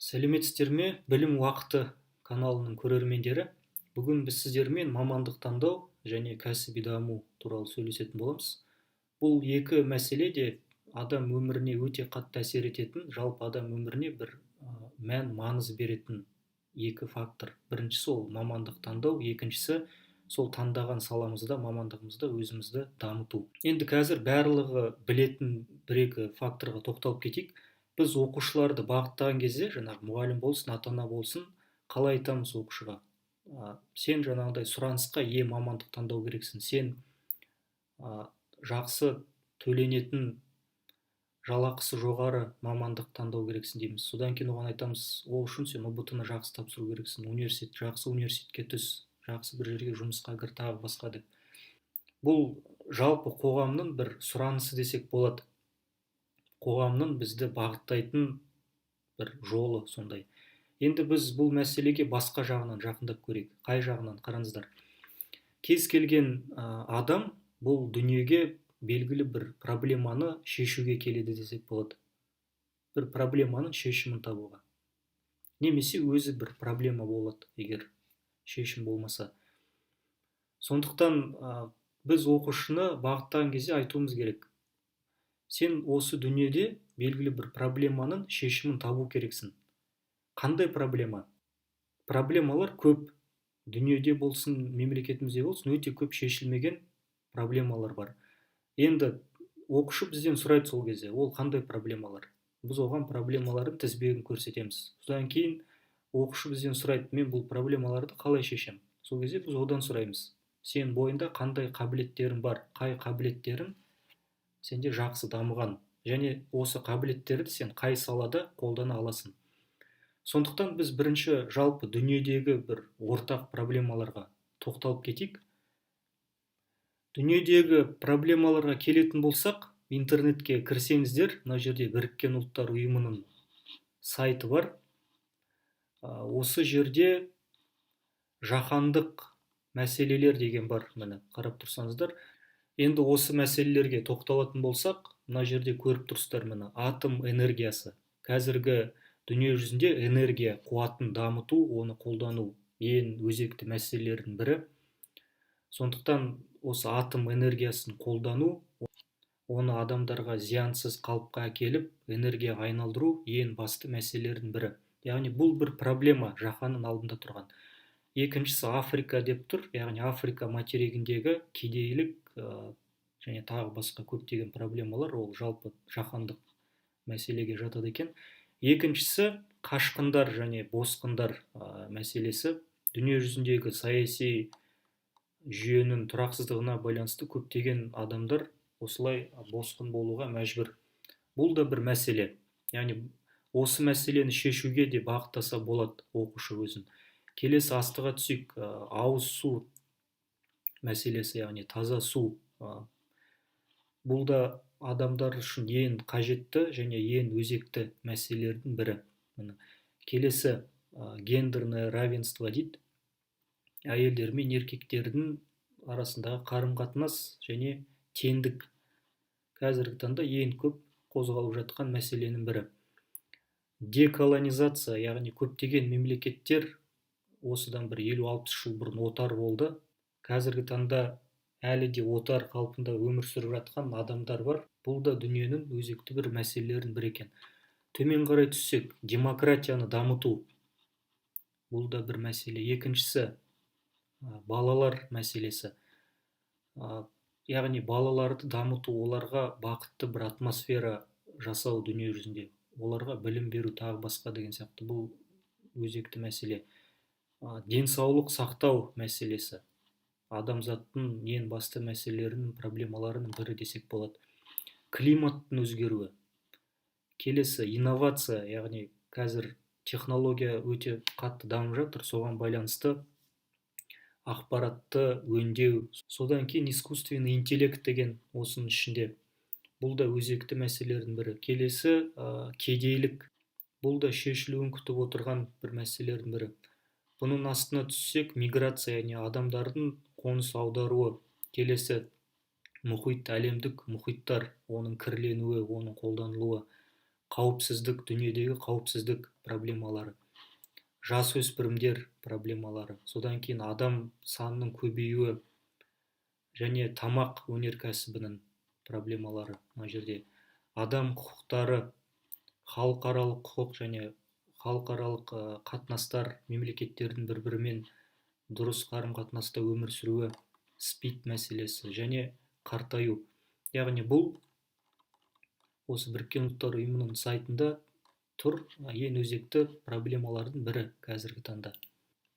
Сәлеметсіздер ме? Білім уақыты каналының көрермендері. Бүгін біз сіздермен мамандық таңдау және кәсіби даму туралы сөйлесетін боламыз. Бұл екі мәселе де адам өміріне өте қатты әсер ететін, жалпы адам өміріне бір мән маңыз беретін екі фактор. Біріншісі ол мамандық таңдау, екіншісі сол таңдаған саламызда, мамандығымызда өзімізді дамыту. Енді қазір барлығы білетін бір екі факторға тоқталып кетейік. Біз оқушыларды бағыттаған кезде, жаңағы мұғалім болсын, ата ана болсын, қалай айтамыз оқушыға? Сен жаңағыдай сұранысқа ие мамандық таңдау керексің. Сен жақсы төленетін, жалақысы жоғары мамандық таңдау керексің дейміз. Содан кейін оған айтамыз, ол үшін сен ұбт-ны жақсы тапсыру керексің, жақсы университетке түс, жақсы бір жерге жұмысқа кір, тағы басқа деп. Бұл жалпы қоғамның бір сұранысы десек болады. Қоғамның бізді бағыттайтын бір жолы сондай. Енді біз бұл мәселеге басқа жағынан жақындап көрейік. Қай жағынан? Қараңыздар. Кез келген адам бұл дүниеге белгілі бір проблеманы шешуге келеді десек болады. Бір проблеманың шешімін табуға. Немесе өзі бір проблема болады, егер шешім болмаса. Сондықтан біз оқушыны бағыттаған кезде айтуымыз керек. Сен осы дүниеде белгілі бір проблеманың шешімін табу керексің. Қандай проблема? Проблемалар көп. Дүниеде болсын, мемлекетімізде болсын, өте көп шешілмеген проблемалар бар. Енді оқушы бізден сұрайды сол кезде, ол қандай проблемалар? Біз оған проблемалардың тізбегін көрсетеміз. Содан кейін оқушы бізден сұрайды, мен бұл проблемаларды қалай шешем? Сол кезде біз одан сұраймыз, сен бойында қандай қабілеттерің бар, қай қабілеттерің сенде жақсы дамыған, және осы қабілеттерді сен қай салада қолдана аласың. Сондықтан біз бірінші жалпы дүниедегі бір ортақ проблемаларға тоқталып кетейік. Дүниедегі проблемаларға келетін болсақ, интернетке кірсеңіздер, мына жерде Біріккен ұлттар ұйымының сайты бар. Осы жерде жаһандық мәселелер деген бар, міне қарап тұрсаңыздар. Енді осы мәселелерге тоқталатын болсақ, мына жерде көріп тұрсыздар, міне атом энергиясы. Қазіргі дүние жүзінде энергия қуатын дамыту, оны қолдану ең өзекті мәселелердің бірі. Сондықтан осы атом энергиясын қолдану, оны адамдарға зиянсыз қалыпқа әкеліп, энергияға айналдыру ең басты мәселелердің бірі. Яғни бұл бір проблема жаһанның алдында тұрған. Екіншісі Африка деп тұр, яғни Африка материгіндегі кедейлік және тағы басқа көптеген проблемалар, ол жалпы жаһандық мәселеге жатады екен. Екіншісі қашқындар және босқындар мәселесі. Дүние жүзіндегі саяси жүйенің тұрақсыздығына байланысты көптеген адамдар осылай босқын болуға мәжбүр. Бұл да бір мәселе. Яғни осы мәселені шешуге де бағыттаса болады оқушы өзін. Келесі астыға түсейік, ауыз су мәселесі, яғни таза су. Бұл да адамдар үшін ең қажетті және ең өзекті мәселелердің бірі. Келесі гендерное равенство дейді. Әйелдер мен еркектердің арасындағы қарым-қатынас және теңдік. Қазіргі таңда ең көп қозғалып жатқан мәселенің бірі. Деколонизация, яғни көптеген мемлекеттер осыдан бір 50-60 жыл бұрын отар болды. Қазіргі таңда әлі де отар қалпында өмір сүріп жатқан адамдар бар. Бұл да дүниенің өзекті бір мәселелерінің бірі екен. Төмен қарай түссек, демократияны дамыту. Бұл да бір мәселе. Екіншісі балалар мәселесі. Яғни балаларды дамыту, оларға бақытты бір атмосфера жасау дүние жүзінде. Оларға білім беру, тағы басқа деген сияқты. Бұл өзекті мәселе. Денсаулық сақтау мәселесі. Адамзаттың ең басты мәселелерінің, проблемаларының бірі десек болады. Климаттың өзгеруі. Келесі инновация, яғни қазір технология өте қатты дамып жатыр, соған байланысты ақпаратты өңдеу. Содан кейін искусственный интеллект деген осының ішінде. Бұл да өзекті мәселелердің бірі. Келесі кедейлік. Бұл да шешілуін күтіп отырған бір мәселелердің бірі. Бұның астына түссек, миграция, яғни адамдардың қоныс аударуы. Келесі мұхит, әлемдік мұхиттар, оның кірленуі, оның қолданылуы. Қауіпсіздік, дүниедегі қауіпсіздік. проблемалары, жасөспірімдер проблемалары, содан кейін адам санының көбеюі және тамақ өнеркәсібінің проблемалары мына жерде, адам құқықтары, халықаралық құқық және халықаралық қатынастар, мемлекеттердің бір бірімен дұрыс қарым қатынаста өмір сүруі, спид мәселесі және қартаю. Яғни бұл осы біріккен ұлттар ұйымының сайтында тұр ең өзекті проблемалардың бірі қазіргі таңда.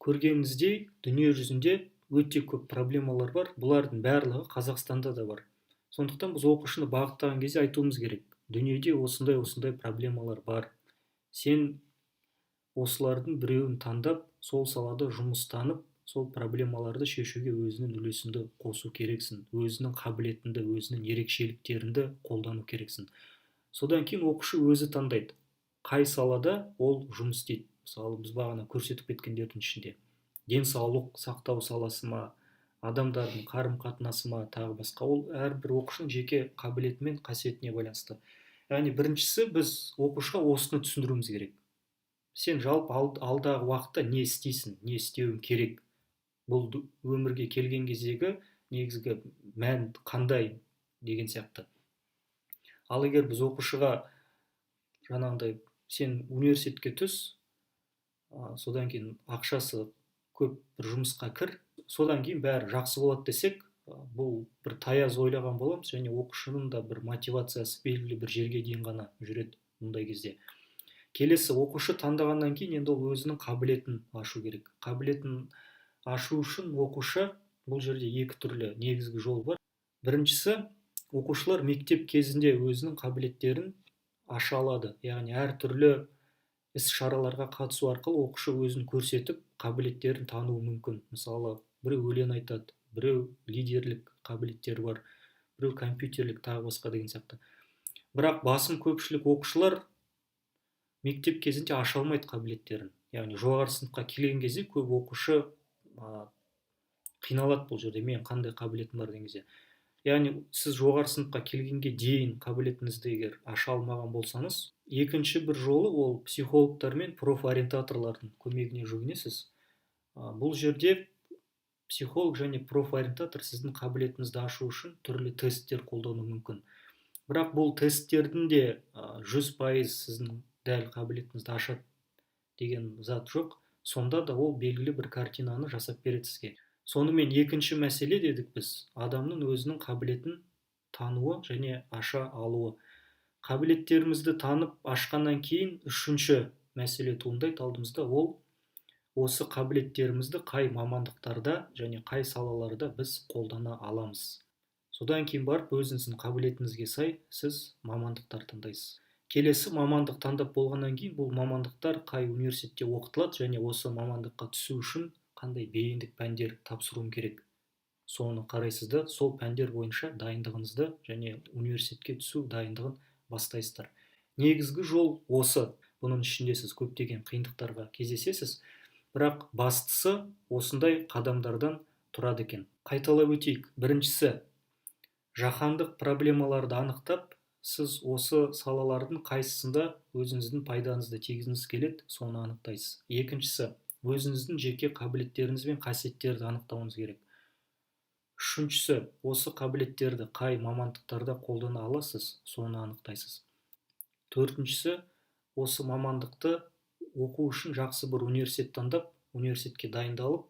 Көргеніңіздей, дүние жүзінде өте көп проблемалар бар, бұлардың барлығы Қазақстанда да бар. Сондықтан біз оқушыны бағыттаған кезде айтуымыз керек, дүниеде осындай проблемалар бар, сен осылардың біреуін таңдап, сол салада жұмыстанып, сол проблемаларды шешуге өзінің үлесіңді қосу керексің, өзінің қабілетіңді, өзінің ерекшеліктеріңді қолдану керексің. Содан кейін оқушы өзі таңдайды, қай салада ол жұмыс істейді. Мысалы біз бағана көрсетіп кеткендердің ішінде денсаулық сақтау саласы ма, адамдардың қарым қатынасы ма, тағы басқа, ол әрбір оқушының жеке қабілеті мен қасиетіне байланысты. Яғни біріншісі, біз оқушыға осыны түсіндіруіміз керек, сен жалпы алдағы уақытта не істейсің, не істеуің керек, бұл өмірге келген кездегі негізгі мән қандай деген сияқты. Ал егер біз оқушыға жаңағындай сен университетке түс, содан кейін ақшасы көп бір жұмысқа кір, содан кейін бәрі жақсы болады десек, бұл бір таяз ойлаған боламыз, және оқушының да бір мотивациясы белгілі бір жерге дейін ғана жүреді мұндай кезде. Келесі, оқушы таңдағаннан кейін енді ол өзінің қабілетін ашу керек. Қабілетін ашу үшін оқушы, бұл жерде екі түрлі негізгі жол бар. Біріншісі, оқушылар мектеп кезінде өзінің қабілеттерін аша алады. Яғни әртүрлі іс-шараларға қатысу арқылы оқушы өзін көрсетіп, қабілеттерін тануы мүмкін. Мысалы, біреу өлең айтады, біреу лидерлік қабілеттері бар, біреу компьютерлік, тағы басқа деген сияқты. Бірақ басым көпшілік оқушылар мектеп кезінде аша алмайды қабілеттерін. Яғни жоғары сыныпқа келген кезде көп оқушы қиналады бұл жерде, мен қандай қабілетім бар деген кезде. Яғни сіз жоғары сыныпқа келгенге дейін қабілетіңізді егер аша алмаған болсаңыз, екінші бір жолы ол психологтар мен профориентаторлардың көмегіне жүгінесіз. Бұл жерде психолог және профориентатор сіздің қабілетіңізді ашу үшін түрлі тесттер қолдану мүмкін. Бірақ бұл тесттердің де 100% сіздің дәл қабілетіңізді ашады деген зат жоқ. Сонда да ол белгілі бір картинаны жасап береді сізге. Сонымен екінші мәселе дедік біз, адамның өзінің қабілетін тануы және аша алуы. Қабілеттерімізді танып ашқаннан кейін үшінші мәселе туындайды алдымызда, ол осы қабілеттерімізді қай мамандықтарда және қай салаларда біз қолдана аламыз. Содан кейін барып өзіңіздің қабілетіңізге сай сіз мамандықтар таңдайсыз. Келесі, мамандық таңдап болғаннан кейін бұл мамандықтар қай университетте оқытылады және осы мамандыққа түсу үшін қандай бейіндік пәндер тапсыруым керек, соны қарайсыз да сол пәндер бойынша дайындығыңызды және университетке түсу дайындығын бастайсыздар. Негізгі жол осы. Бұның ішінде сіз көптеген қиындықтарға кездесесіз, бірақ бастысы осындай қадамдардан тұрады екен. Қайталап өтейік. Біріншісі, жаһандық проблемаларды анықтап, сіз осы салалардың қайсысында өзіңіздің пайдаңызды тигізгіңіз келеді, соны анықтайсыз. Екіншісі, өзіңіздің жеке қабілеттеріңіз бен қасиеттерді анықтауыңыз керек. Үшіншісі, осы қабілеттерді қай мамандықтарда қолдана аласыз, соны анықтайсыз. Төртіншісі, осы мамандықты оқу үшін жақсы бір университет таңдап, университетке дайындалып,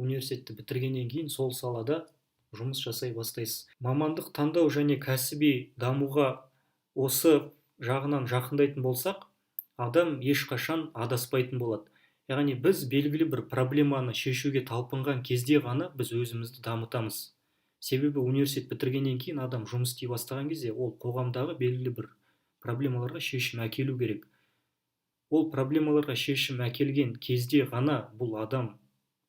университетті бітіргеннен кейін сол салада жұмыс жасай бастайсыз. Мамандық таңдау және кәсіби дамуға осы жағынан жақындайтын болсақ, адам ешқашан адаспайтын болады. Яғни біз белгілі бір проблеманы шешуге талпынған кезде ғана біз өзімізді дамытамыз. Себебі университет бітіргеннен кейін адам жұмыс істей бастаған кезде ол қоғамдағы белгілі бір проблемаларға шешім әкелу керек. Ол проблемаларға шешім әкелген кезде ғана бұл адам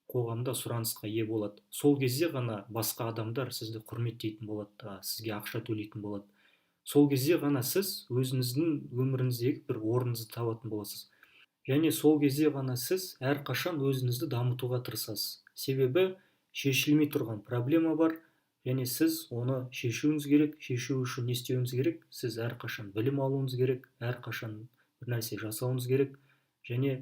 қоғамда сұранысқа ие болады. Сол кезде ғана басқа адамдар сізді құрметтейтін болады, сізге ақша төлейтін болады. Сол кезде ғана сіз өзіңіздің өміріңіздегі бір орныңызды табатын боласыз. Және сол кезде ғана сіз әрқашан өзіңізді дамытуға тырысасыз. Себебі шешілмей тұрған проблема бар, және сіз оны шешуіңіз керек. Шешу үшін не істеуіңіз керек? Сіз әрқашан білім алуыңыз керек, әрқашан бір нәрсе жасауыңыз керек. және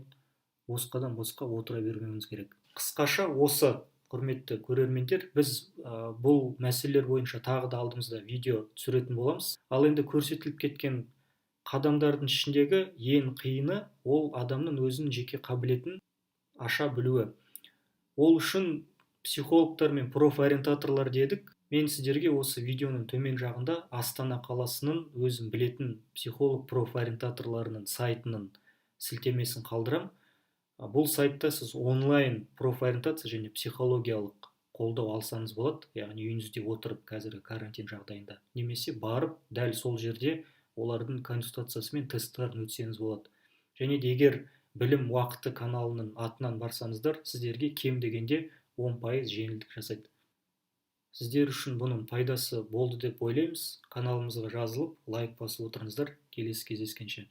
босқадан босқа отыра бермеуіміз керек. Қысқаша осы, құрметті көрермендер, біз бұл мәселелер бойынша тағы да алдымызда видео түсіретін боламыз. Ал енді көрсетіліп кеткен қадамдардың ішіндегі ең қиыны ол адамның өзінің жеке қабілетін аша білуі. Ол үшін психологтар мен профориентаторлар дедік. Мен сіздерге осы видеоның төмен жағында Астана қаласының өзім білетін психолог профориентаторларының сайтының сілтемесін қалдырам. Бұл сайтта сіз онлайн профориентация және психологиялық қолдау алсаңыз болады, яғни үйіңізде отырып қазіргі карантин жағдайында, немесе барып дәл сол жерде олардың консультациясы мен тесттарын өтсеңіз болады. Және де егер білім уақыты каналының атынан барсаңыздар, сіздерге кем дегенде 10% жеңілдік жасайды. Сіздер үшін бұның пайдасы болды деп ойлаймыз. Каналымызға жазылып, лайк басып отырыңыздар. Келесі кездескенше.